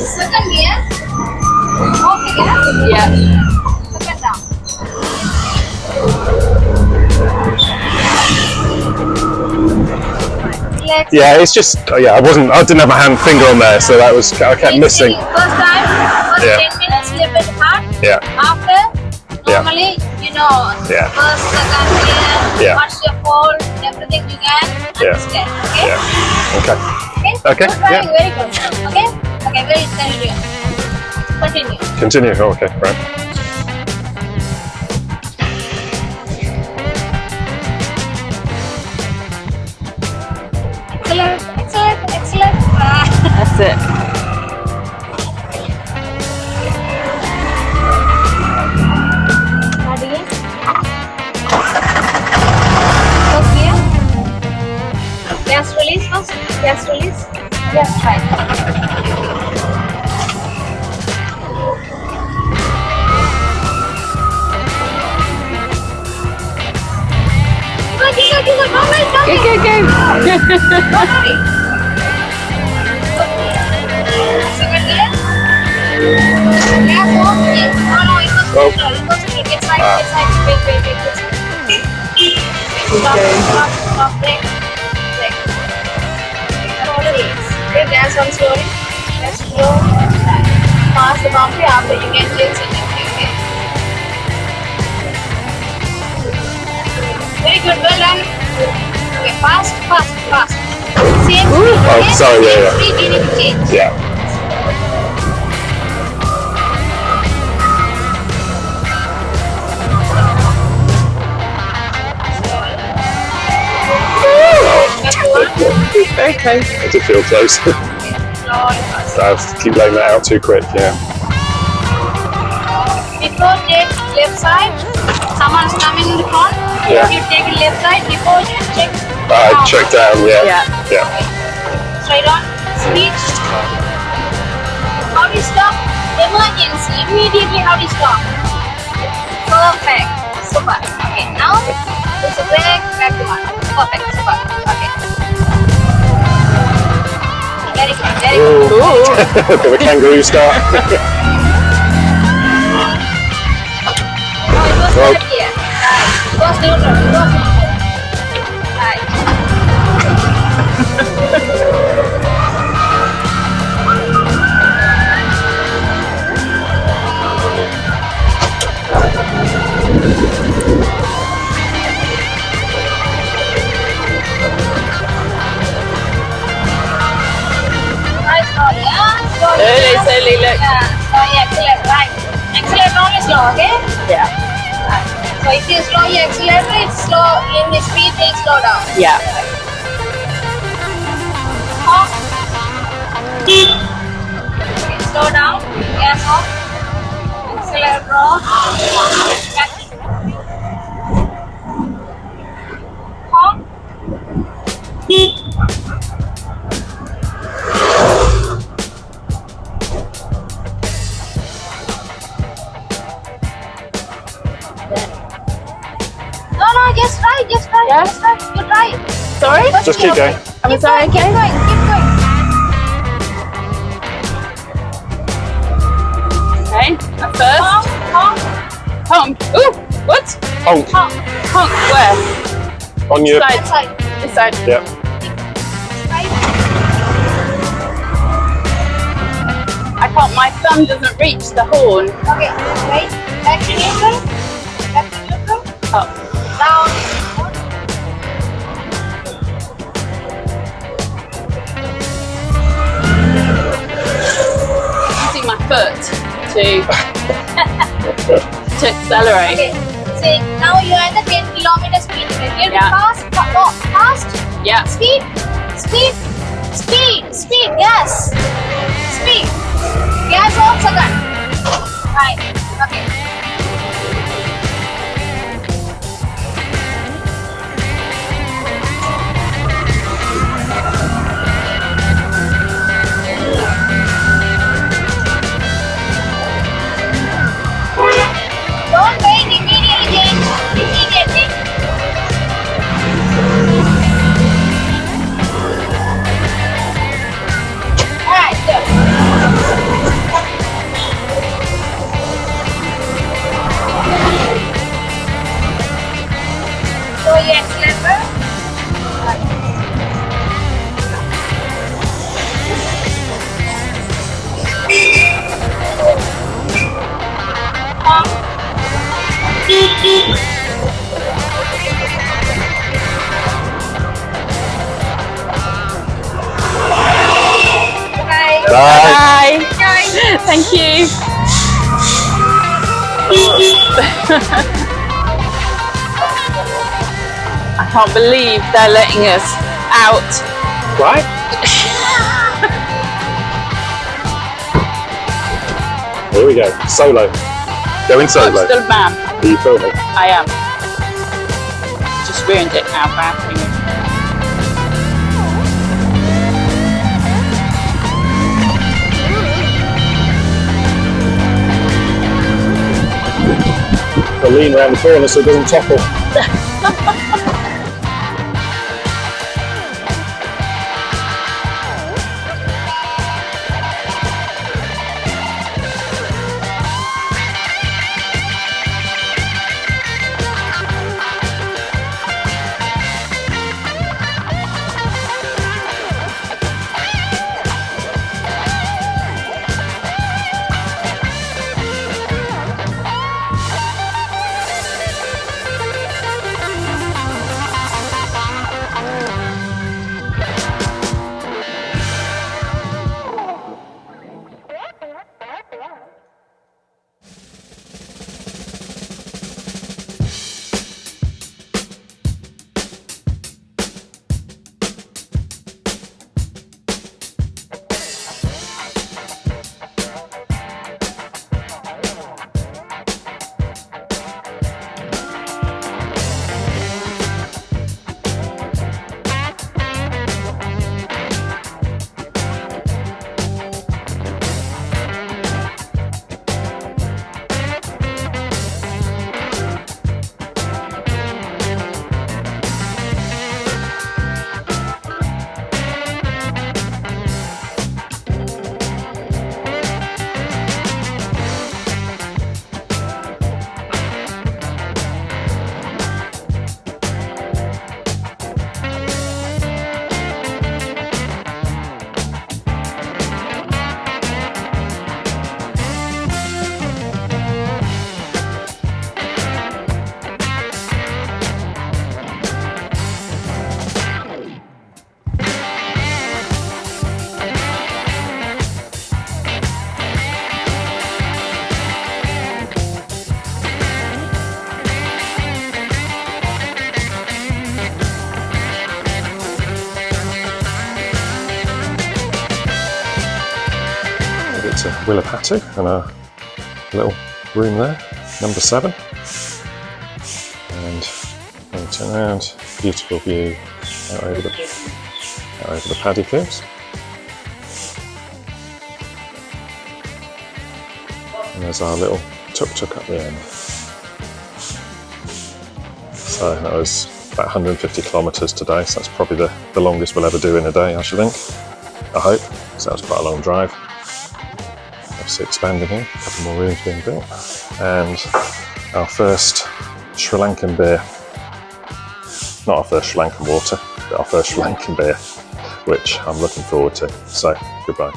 Second gear. Okay, yeah? Yeah. Second down. Let's Yeah, it's just I didn't have my finger on there, so I kept missing. First time, first Yeah. 10 minutes, little bit hard. Yeah. After, normally, Yeah. first, second gear, Yeah. what's your fault, everything you can understand. Okay? Yeah. Okay. Okay, Good driving, yeah. very good. Okay? Okay, very continue. Continue. Continue. Oh, okay, right. Excellent, excellent, excellent. That's it. Ready? First gear. Gas release first. Gas release. Yes, right. Go, go, go. Second gear. Gas off. Yes. No, it was Oh. neutral. It was neutral. Get side, get side. Wait. Stop, brake. Brake. Slowly. Okay, gas on slowly. Gas slow. Pass the boundary after you can change it. Okay. Very good, well done. Okay, fast. Same speed. Oh, okay? sorry, yeah. Same speed you need to change. Yeah. Very close. I did feel close. Slowly, fast. I keep laying that out too quick. Yeah. Before take left side, someone's coming in the front. Yeah. You take left side before you check. Check down. Yeah. Yeah. Yeah. Straight on. Speed. How do you stop? Emergency. Immediately how do you stop? Perfect. Super. Okay. Now there's a brake. Back to one. Perfect. Super. Okay. Very good. Very good. Ooh. Bit of a kangaroo start. No, it was Well- third gear. Right. It was neutral. It was neutral. Right. Right, slowly, Slowly, look. Yeah, slowly accelerate, right. Accelerate only slow, okay? Yeah. Right. So if you slowly accelerate, it's slow, in the speed will slow down. Yeah. Off. Okay, slow down, gas off. Accelerate, off. Honk. No, just try. Yeah? Just try. You try it. Sorry? Just keep going. I'm sorry, Keep okay? going. Okay. At first. Honk, honk, Honk. Ooh, what? Honk honk. Honk. Where? on your. Side. That side. This side. Yeah. Right. I can't, my thumb doesn't reach the horn. Okay, right. Back to neutral. Back to neutral. Up. Down. Using my foot to accelerate. Okay. See, now you are at the 10 kilometer speed limit. You have to Yeah. fast. Yeah. Speed. Gas. Speed. Gas off second. Right. Okay. Don't wait, immediately change. Immediately. Alright, good. Thank you. I can't believe they're letting us out. Right? Here we go. Solo. Going solo. I'm still a man. Are you filming? I am. Just ruined it now, man. I'll lean around the corner so it doesn't topple. To Wilpattu and a little room there, number 7. And when we turn around, beautiful view out over the paddy fields. And there's our little tuk-tuk at the end. So that was about 150 kilometres today, so that's probably the longest we'll ever do in a day, I should think. I hope. So that was quite a long drive. Obviously expanding here, a couple more rooms being built, and our first Sri Lankan beer. Not our first Sri Lankan water, but our first Sri Lankan beer, which I'm looking forward to. So, goodbye.